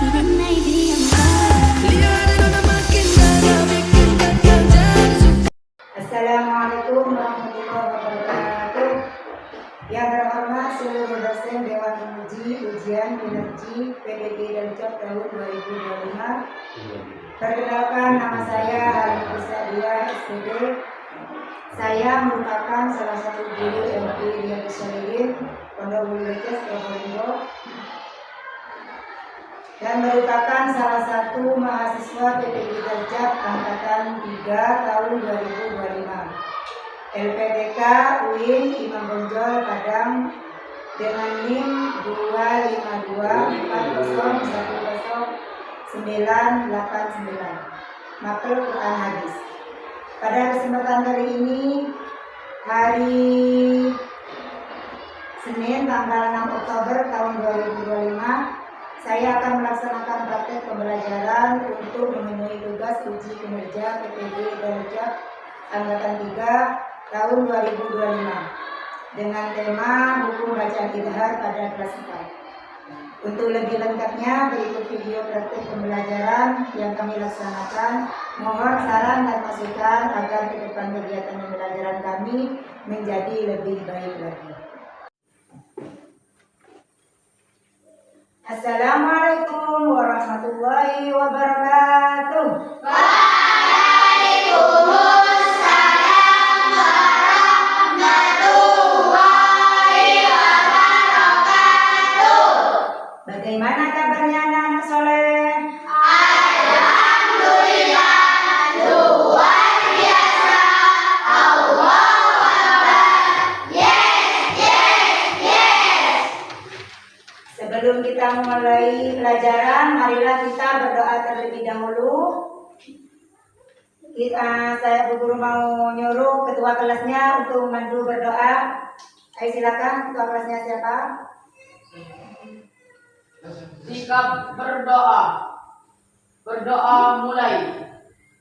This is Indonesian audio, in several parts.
Assalamualaikum warahmatullahi wabarakatuh. Yang terhormat seluruh dosen Dewan Penguji Ujian Kinerji PDG dan Job tahun 2025. Perkenalkan, nama saya Halimah Dia SPD. Saya merupakan salah satu guru MP Riyadhus Shalihin Pondok Bulu Reces Probolinggo dan merupakan salah satu mahasiswa PPG Darjat angkatan 3 tahun 2025. LPTK UIN Imam Bonjol Padang dengan NIM 25240109089 Makhluk Quran Hadis. Pada kesempatan kali ini, hari Senin tanggal 6 Oktober tahun 2025, saya akan melaksanakan praktek pembelajaran untuk memenuhi tugas uji kinerja PPG Darjat angkatan 3 tahun 2025 dengan tema hukum bacaan idhar pada kelas 4. Untuk lebih lengkapnya, berikut video praktek pembelajaran yang kami laksanakan. Mohon saran dan masukan agar ke depan kegiatan pembelajaran kami menjadi lebih baik lagi. Assalamualaikum warahmatullahi wabarakatuh. Waalaikumsalam warahmatullahi wabarakatuh. Bagaimana kabarnya anak-anak soleh? Alhamdulillah, luar biasa. Allahu Akbar. Yes, yes, yes. Sebelum kita mulai pelajaran, marilah kita berdoa terlebih dahulu. Saya Bu Guru mau nyuruh ketua kelasnya untuk memandu berdoa. Ayo silakan, ketua kelasnya siapa? Sikap berdoa. Berdoa mulai.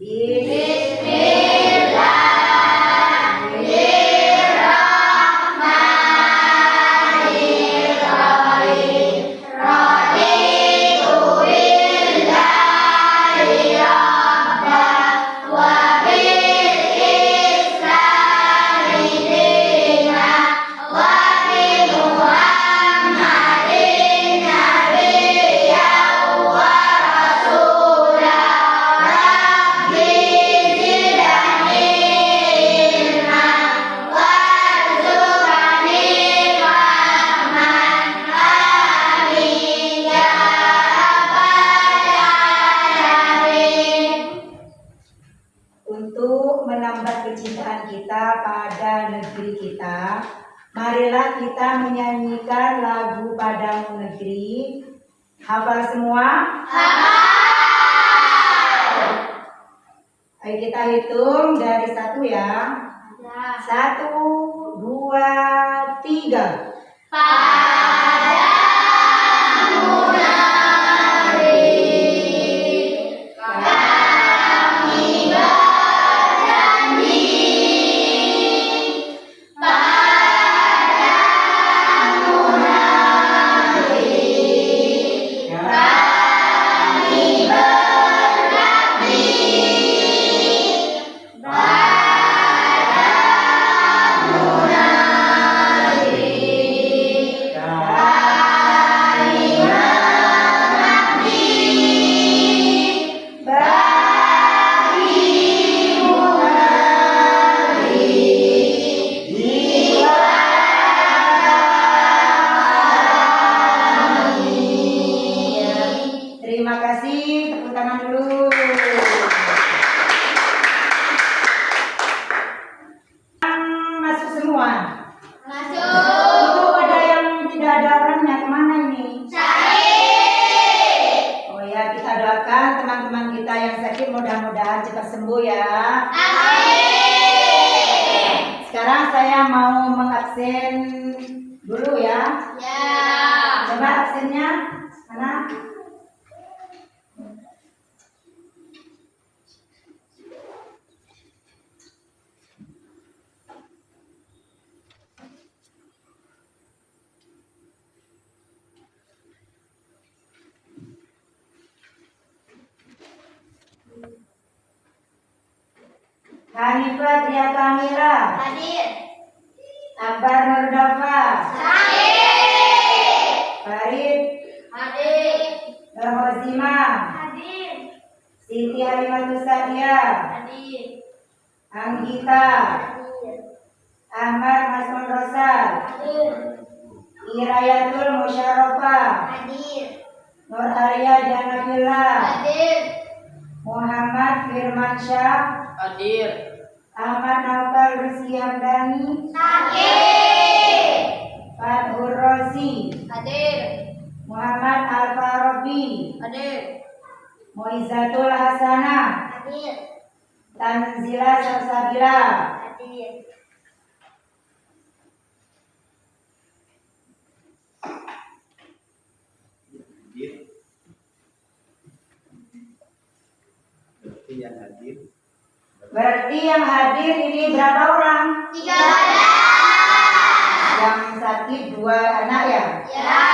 Bismillahirrahmanirrahim. Raditu billahi rabban wa bil islami dinan wa bi Muhammadin nabiyyan wa rasulah. Rabbi zidni ilman warzuqni fahman. Amin ya rabbal alamin. Untuk menambah kecintaan kita pada negeri kita, marilah kita menyanyikan lagu Padamu Negeri. Hafal semua? Ayo kita hitung dari 1 ya. 1, 2, 3. Padamu negeri kami berjanji, padamu negeri kami berbakti, padamu negeri kami mengabdi, bagimu negeri jiwa kami. Terima kasih, tepuk tangan dulu. Masuk semua. Masuk. Itu ada yang tidak ada orangnya, kemana ini? Syahid. Oh ya, kita doakan teman-teman kita yang sakit mudah-mudahan cepat sembuh ya. Amin. Sekarang saya mau mengabsen dulu ya. Ya. Coba absennya mana? Hanifah Tria Kamila, Hadir. Akbar Nurdafa, Hadir. Farid Hadir. Nurhozimah, Hadir. Siti Halimatus Sadia, Hadir. Anggita, Hadir. Ahmad Masmun Rosal, Hadir. Irayatul Musyarofa, Hadir. Nur Arya Janafillah, Hadir. Muhammad Firmansyah, Hadir. Ahmad Naufal Rizki Hamdani, Hadir. Fathur Rozi, Hadir. Muhammad Al-Farabi, Hadir. Moizatul Hasanah, Hadir. Tanzila Salsabila, Hadir. Berarti yang hadir ini berapa orang? 13. Yang sakit 2 anak ya? Ya.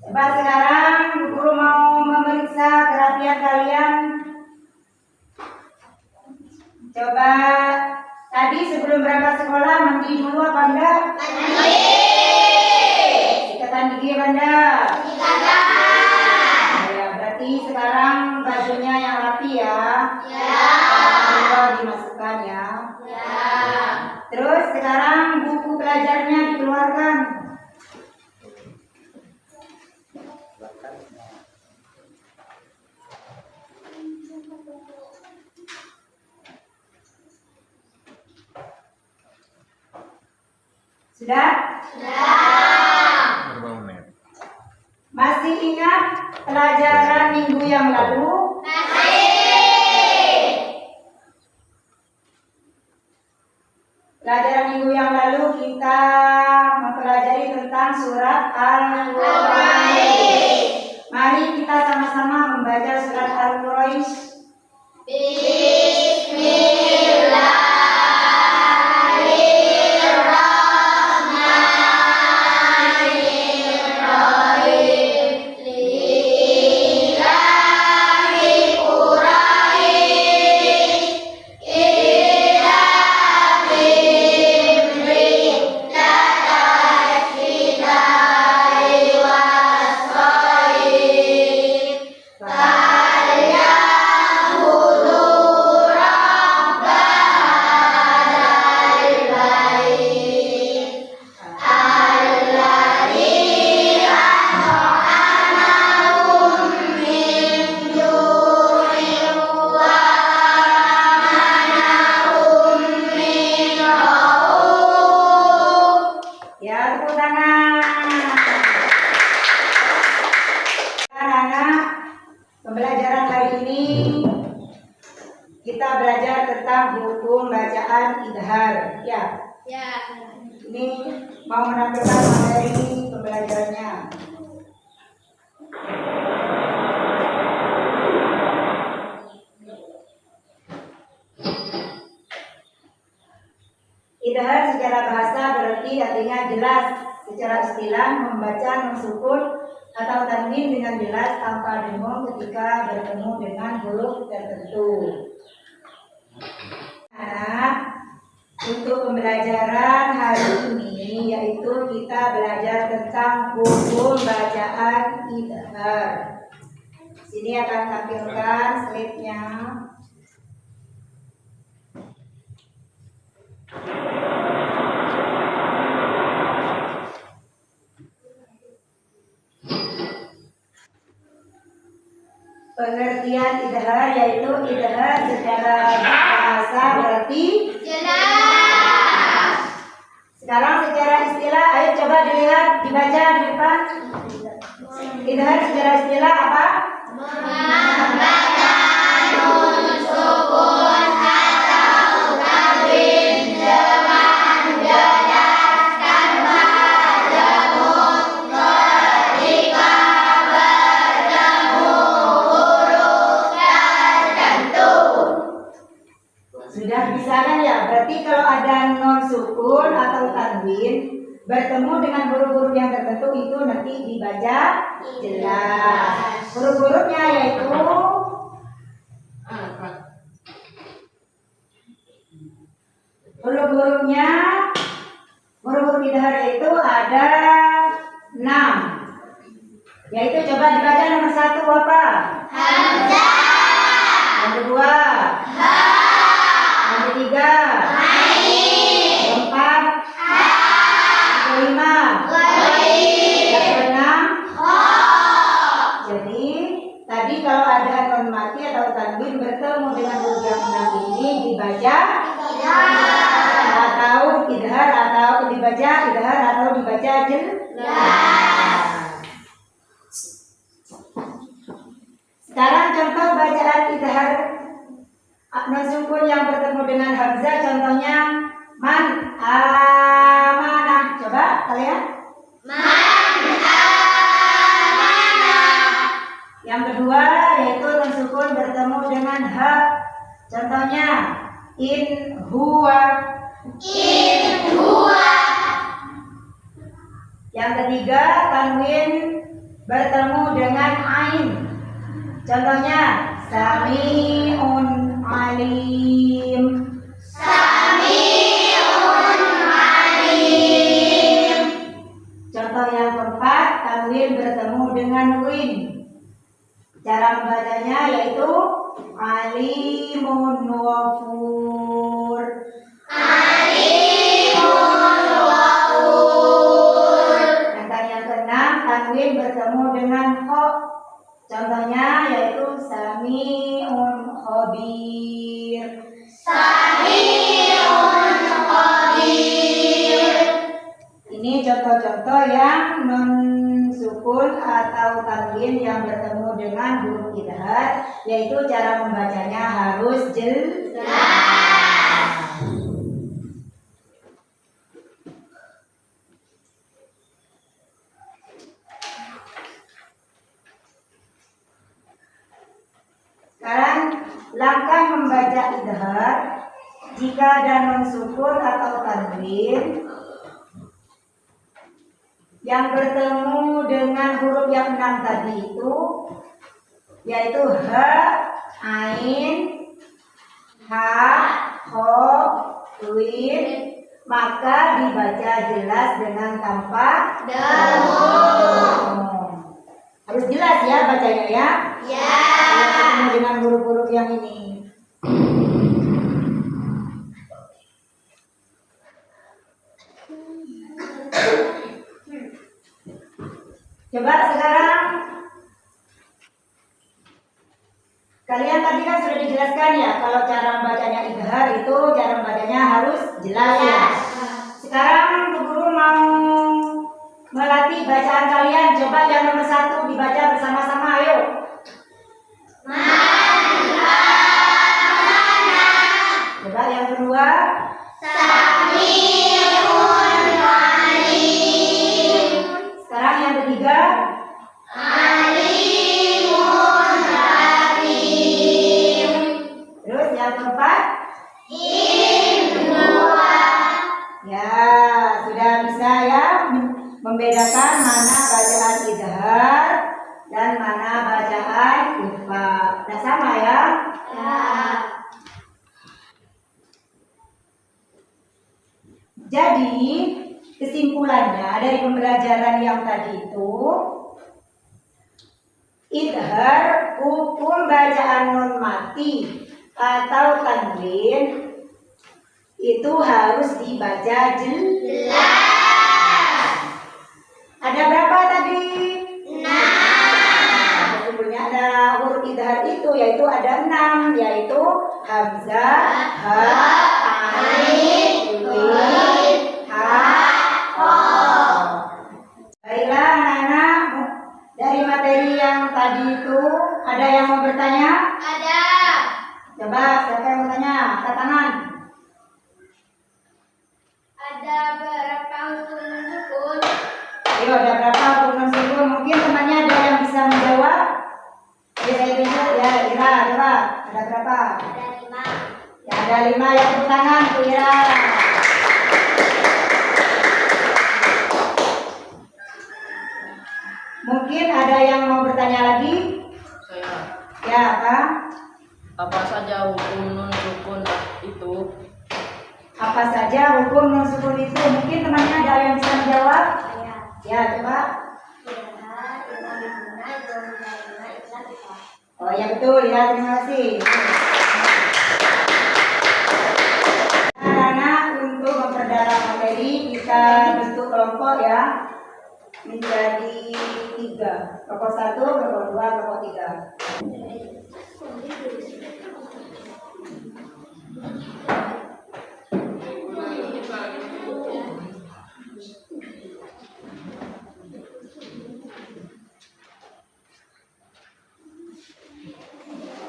Coba sekarang guru mau memeriksa kerapian kalian. Coba tadi sebelum berangkat sekolah mandi dulu apa enggak? Mandi. Sikatan gigi apa enggak? Sikatan. Ya, berarti sekarang bajunya yang rapi ya. Ya. Kalau dimasukkan ya. Ya. Terus sekarang buku pelajarnya dikeluarkan. Sudah? Sudah. Masih ingat pelajaran minggu yang lalu? Masih. Pelajaran minggu yang lalu kita mempelajari tentang surat Al-Qur'an. Mari kita sama-sama membaca surat Al-Qur'an. Ya, tepuk tangan. Anak-anak, pembelajaran hari ini kita belajar tentang hukum bacaan idhar. Ya, Ya. ini mau menampilkan materi pembelajarannya. Idhar secara bahasa berarti artinya jelas, secara istilah membaca mensukun atau tanwin dengan jelas tanpa dengung ketika bertemu dengan huruf tertentu. Nah, untuk pembelajaran hari ini yaitu kita belajar tentang hukum bacaan idhar. Sini akan tampilkan slide-nya. Pengertian idhar yaitu idhar secara bahasa berarti Jelas. sekarang secara istilah, ayo coba dilihat dibaca di depan. Idhar secara istilah apa? Membaca nun sukun atau tanwin dengan jelaskan bertemu ketika bertemu huruf tertentu. Sudah bisa kan ya? Berarti kalau ada non sukun atau tanwin bertemu dengan huruf-huruf yang tertentu itu nanti dibaca jelas. Huruf-hurufnya yaitu huruf-huruf idhar itu ada 6. Yaitu coba dibaca nomor 1 apa? Hamzah. Yang kedua? Ha. Yang ketiga? Ain. Yang keempat? Ha. Yang kelima? Ghain. Yang keenam? Kha. Jadi tadi kalau ada non mati atau tanwin bertemu dengan huruf yang 6 ini dibaca atau idhar atau dibaca idhar atau dibaca jelas. Sekarang contoh bacaan idhar non sukun yang bertemu dengan hamzah, contohnya man amanah. Coba kalian. Man amanah. Yang kedua yaitu non sukun bertemu dengan ha. Contohnya in huwa. In huwa. Yang ketiga tanwin bertemu dengan ain. Contohnya sami'un alim. Sami'un alim. Contoh yang keempat tanwin bertemu dengan win. Cara membacanya yaitu alimun wafur. Alimun wafur. Sedangkan yang keenam tanwin bertemu dengan kho. Contohnya yaitu sami'un khabir. Sami'un khabir. Ini contoh-contoh yang non sukun atau tanwin yang bertemu dengan huruf idhar, yaitu cara membacanya harus jelas. Sekarang langkah membaca idhar jika ada non sukun atau tanwin yang bertemu dengan huruf yang 6 tadi itu, yaitu ha, ain, ha, ho, win, maka dibaca jelas dengan tanpa Damul. harus jelas ya bacanya ya. Ya. Kalau ketemu dengan huruf-huruf yang ini. Coba sekarang kalian tadi kan sudah dijelaskan ya kalau cara membacanya idhar itu cara membacanya harus jelas ya. Sekarang Bu Guru mau melatih bacaan kalian. Coba yang nomor 1 dibaca bersama-sama, ayo. Coba yang kedua. Sami'un alim. Sekarang yang ketiga. Alimun hakim. Terus yang keempat. In huwa. Ya, sudah bisa ya membedakan mana bacaan idhar dan mana bacaan ikhfa. Nah, sama ya. Ya. Jadi kesimpulannya dari pembelajaran yang tadi itu, idhar hukum bacaan non mati atau tanwin itu harus dibaca jelas. Ada berapa tadi? 6. Sebelumnya ada huruf idhar itu yaitu ada 6, yaitu hamzah, ha, ain, win, ha, ho. Baiklah anak-anak, dari materi yang tadi itu ada yang mau bertanya? Ada. Coba siapa yang mau tanya? Angkat tangan. Ada berapa huruf sukun? Ayo, ada berapa huruf sukun? Mungkin temannya ada yang bisa menjawab? Jadi saya tunjuk ya, Ira, coba. Ada berapa? Ada 5. Ya, ada 5 yang tepuk tangan, Bu Ira. mungkin ada yang mau bertanya lagi? Saya. Ya, apa? Apa saja hukum nun sukun itu? Apa saja hukum non sukun itu? Mungkin temannya ada yang bisa menjawab? Saya. Ya, coba. Oh ya betul ya, terima kasih. Anak-anak, untuk memperdalam materi kita bentuk kelompok ya menjadi 3. Kelompok 1, kelompok 2, kelompok 3.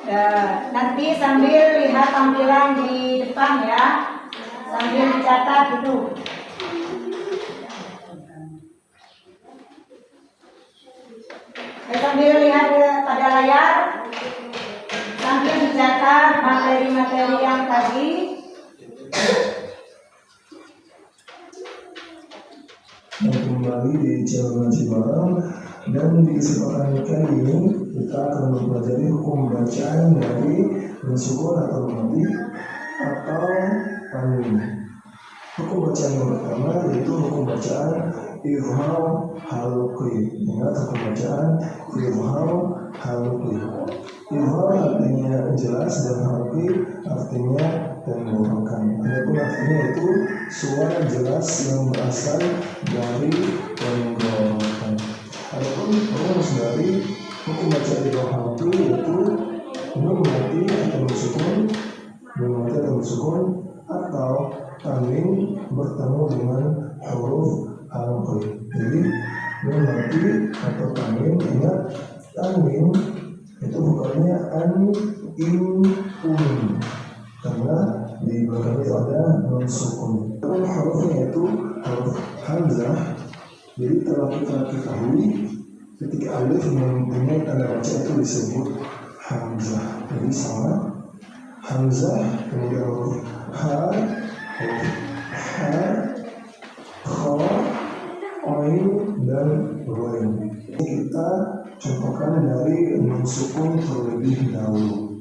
Ya, nanti sambil lihat tampilan di depan ya, sambil dicatat gitu. Sambil lihat pada layar, sambil dicatat materi-materi yang tadi. Kembali di channel Ngaji Bareng, dan di kesempatan kali ini kita akan mempelajari hukum bacaan dari sukun atau mati atau tanwin. Hukum bacaan yang pertama yaitu hukum bacaan izhar halqi. Ingat, hukum bacaan izhar halqi. Izhar artinya jelas dan halqi artinya tenggorokan. Adapun artinya itu suara jelas yang berasal dari tenggorokan. Adapun rumus dari hukum bacaan izhar halqi yaitu nun mati atau sukun, nun mati atau sukun atau tanwin bertemu dengan huruf halqi. Jadi nun mati atau tanwin, ingat tanwin itu bukannya an, in, karena di belakang itu ada nun sukun. Adapun hurufnya itu huruf hamzah. Jadi telah kita ketahui ketika alif mempunyai tanda baca itu disebut hamzah. Jadi sama hamzah, kemudian huruf ha, kha, ain, dan ghain. Kita contohkan dari nun sukun terlebih dahulu.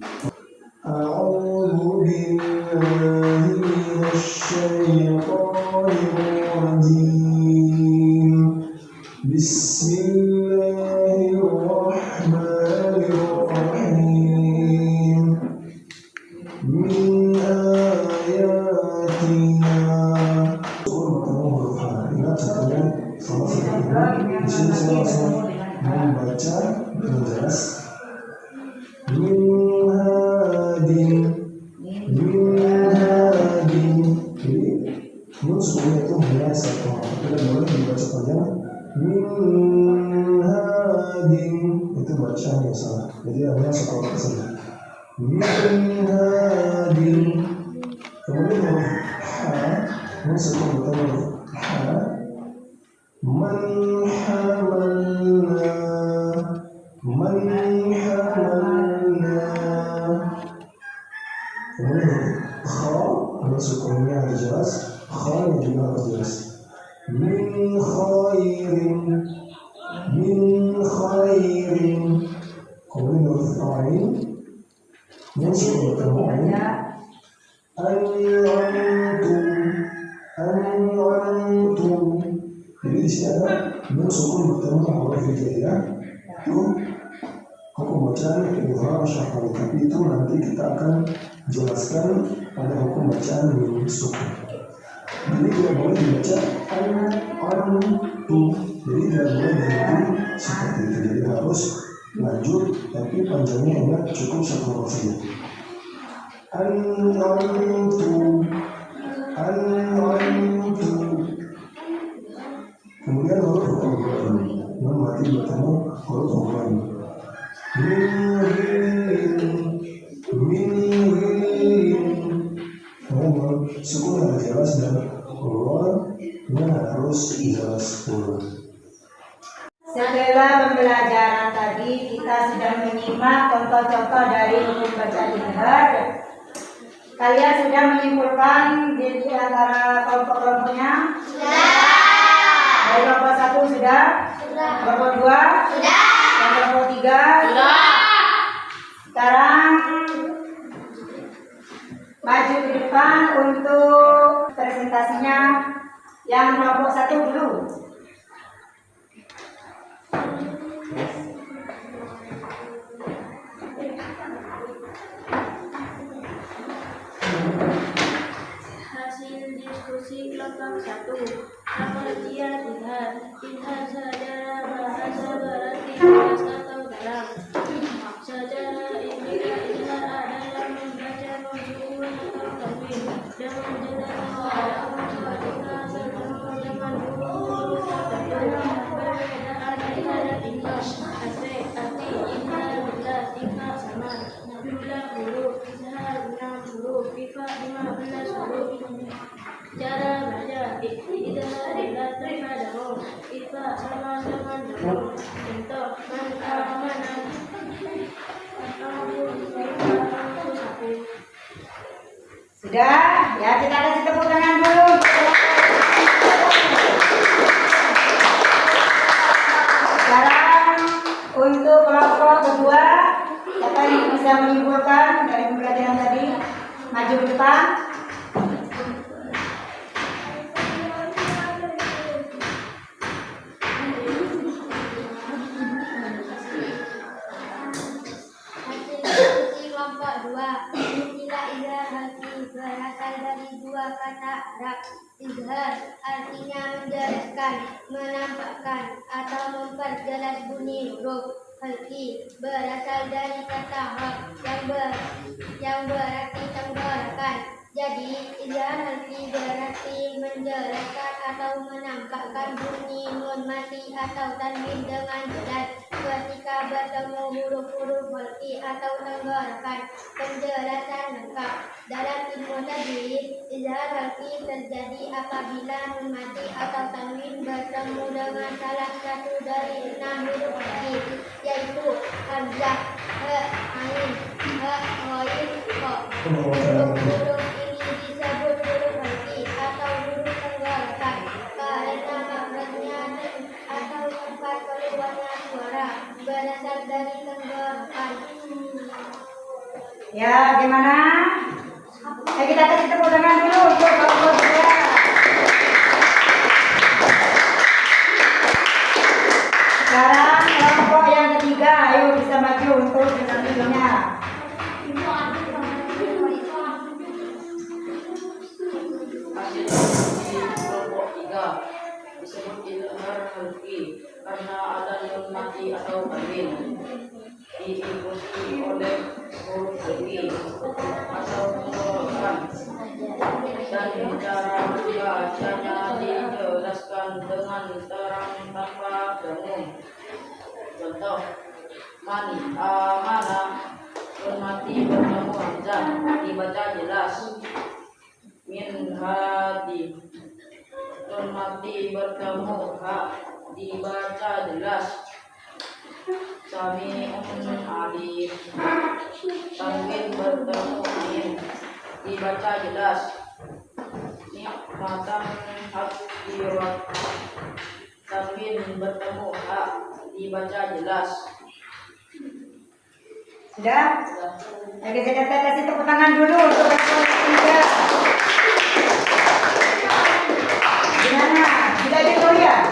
A'udzu billahi minasyaitonir rajim. Bismillahirrahmanirrahim. Min ayatina. Ingat contohnya sama seperti ini. Di sini saya langsung membaca dengan jelas. Min hadin. Jadi nun sukunnya itu hanya satu. Tidak boleh dibaca panjang. Min hadin itu bacaannya salah. Jadi hanya satu kata saja. Min hadin. Kemudian huruf ha, nun sukun bertemu huruf ha. Man hamalna. Kemudian kha, nun sukunnya harus jelas, kha yang juga harus jelas. Min khairin. Kemudian huruf ain, nun sukun bertemu ain. An'amtum. Jadi di sini ada nun sukun bertemu huruf hijaiyah. Itu hukum bacaan izhar syafai. Tapi itu nanti kita akan jelaskan pada hukum bacaan nun sukun. Jadi tidak boleh dibaca an'amtum. Jadi tidak boleh berhenti seperti itu. Jadi harus lanjut, tapi panjangnya ingat cukup satu huruf saja. An'amtum. Kemudian huruf ghain, nun mati bertemu huruf ghain. Min kemudian sukun harus jelas dan ghainnya harus jelas pula. Setelah pembelajaran tadi kita sudah menyimak contoh-contoh dari hukum bacaan izhar. Kalian sudah menyimpulkan di antara kelompok-kelompoknya? Sudah. Dari kelompok 1 sudah? Sudah. Kelompok 2? Sudah. Yang kelompok 3? Sudah. Sekarang maju ke depan untuk presentasinya. Yang kelompok 1 dulu. Hasil diskusi kelompok 1. Pengertian idhar. Idhar secara bahasa berarti jelas atau dalam. Secara ilmiah idhar adalah membaca mensukun atau tanwin dan menjelaskan ketika bertemu dengan huruf tertentu. Perbedaan idhar dan idgham. Arti idhar jelas, idgham sama. Jumlah huruf idhar 6 huruf, idgham 15 huruf. Cara baca idhar adalah terpadamu, idgham sama dengan dahulu. Contoh man amanah. Sudah? Ya, kita kasih tepuk tangan dulu. Sekarang untuk kelompok kedua, siapa yang bisa menyimpulkan dari pembelajaran tadi? Maju ke depan. Hasil diskusi kelompok 2. Istilah idhar halki berasal dari dua kata Arab. Idhar artinya menjelaskan, menampakkan atau memperjelas bunyi huruf. Halki berasal dari kata hak yang berarti tenggorokan. Jadi idhar halki berarti menjelaskan atau menampakkan bunyi nun mati atau tanwin dengan jelas. Ketika bertemu huruf-huruf halki atau tenggorokan, penjelasan lengkap. Dalam ilmu tajwid, idhar halki terjadi apabila nun mati atau tanwin bertemu dengan salah satu dari 6 huruf halki, yaitu hamzah, ha, ain, ha, ghain, kha. Huruf ini disebut huruf halki atau huruf tenggorokan karena maknanya atau tempat keluarnya suara berasal dari tenggorokan. Ya, gimana? Kita kasih tepuk tangan dulu untuk kelompok 2. Sekarang kelompok yang ketiga, ayo bisa maju untuk presentasinya. Hasil diskusi kelompok 3 disebut idhar halki karena ada nun mati atau tanwin diikuti oleh huruf halki atau tenggorokan, dan cara membacanya dijelaskan dengan terang tanpa dengung. Contoh man amanah, nun mati bertemu hamzah dibaca jelas. Min hadi, nun mati bertemu ha dibaca jelas. Sami'un alim, tanwin bertemu ain dibaca jelas. Nikmatan hadirat, tanwin bertemu ha dibaca jelas. Sudah? Oke, kita kasih tepuk tangan dulu untuk kelompok 3. Gimana? Sudah gitu ya?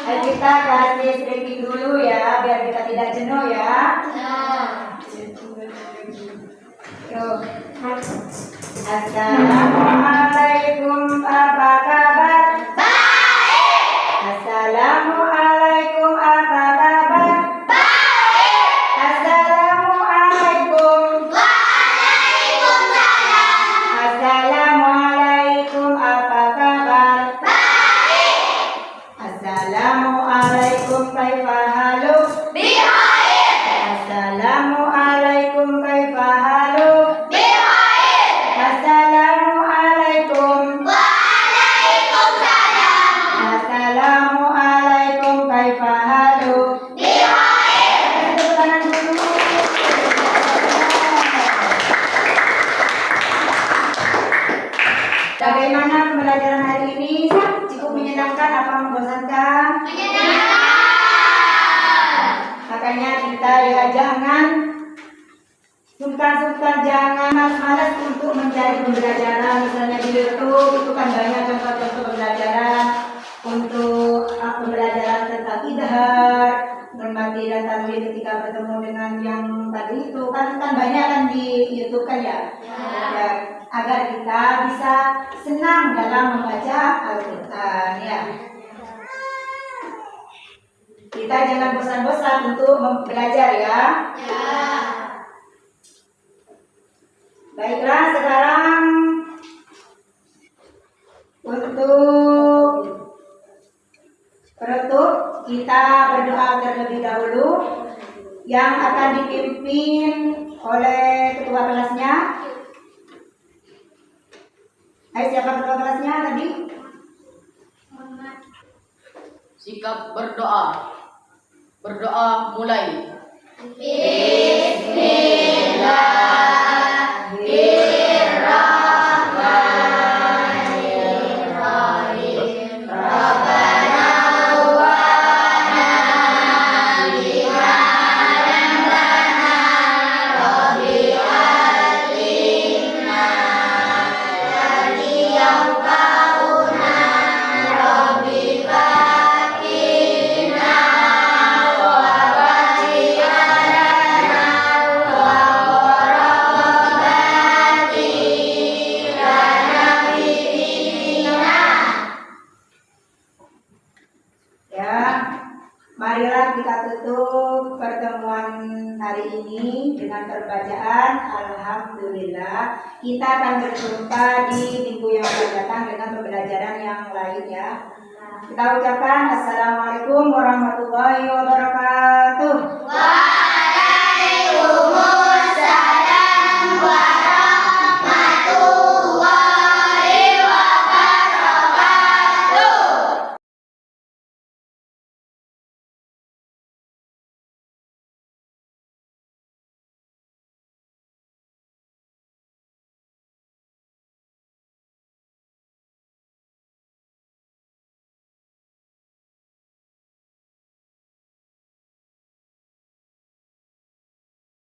Ayo kita kasih sedikit dulu ya, biar kita tidak jenuh ya. Yuk. Assalamualaikum, apa kabar? Baik. Assalamualaikum, apa kabar? Baik. Assalamualaikum. Waalaikumsalam. Assalamualaikum, apa kabar? Baik. Assalamualaikum, kaifa haluk? Bihair. Assalamualaikum, kaifa haluk? Bihair. Assalamualaikum. Waalaikumsalam. Assalamualaikum, kaifa haluk? Bihair. Tepuk tangan dulu. Bagaimana pembelajaran hari ini? Cukup menyenangkan apa membosankan? Makanya kita ya jangan sungkan-sungkan, jangan malas-malas untuk mencari pembelajaran. Misalnya di YouTube itu kan banyak contoh-contoh pembelajaran untuk pembelajaran tentang idhar, normatif dan tanwin ketika bertemu dengan yang tadi itu kan banyak kan di YouTube kan ya. Ya, agar kita bisa senang dalam membaca Al-Quran ya. Kita jangan bosan-bosan untuk belajar ya. Baiklah, sekarang untuk penutup kita berdoa terlebih dahulu yang akan dipimpin oleh ketua kelasnya. Hai, siapa ketua kelasnya tadi? Sikap berdoa. Berdoa mulai. Marilah kita tutup pertemuan hari ini dengan perbacaan Alhamdulillah. Kita akan berjumpa di minggu yang akan datang dengan pembelajaran yang lain ya. Kita ucapkan Assalamualaikum